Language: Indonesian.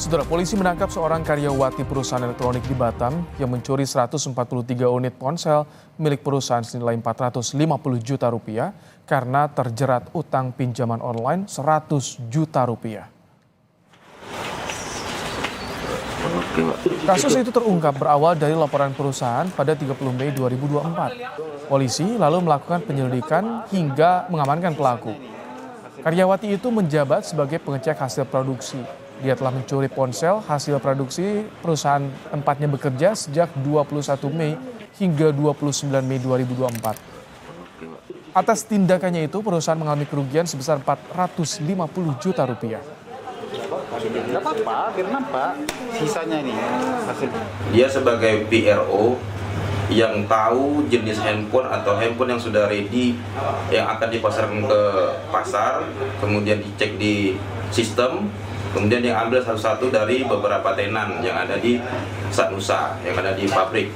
Saudara, polisi menangkap seorang karyawati perusahaan elektronik di Batam yang mencuri 143 unit ponsel milik perusahaan senilai 450 juta rupiah karena terjerat utang pinjaman online 100 juta rupiah. Kasus itu terungkap berawal dari laporan perusahaan pada 30 Mei 2024. Polisi lalu melakukan penyelidikan hingga mengamankan pelaku. Karyawati itu menjabat sebagai pengecek hasil produksi. Dia telah mencuri ponsel hasil produksi perusahaan tempatnya bekerja sejak 21 Mei hingga 29 Mei 2024. Atas tindakannya itu, perusahaan mengalami kerugian sebesar 450 juta rupiah. Tidak apa-apa, karena Pak, sisanya ini hasil. Dia sebagai PRO yang tahu jenis handphone atau handphone yang sudah ready yang akan dipasarkan ke pasar, kemudian dicek di sistem, kemudian dia ambil satu-satu dari beberapa tenan yang ada di Satnusa, yang ada di pabrik.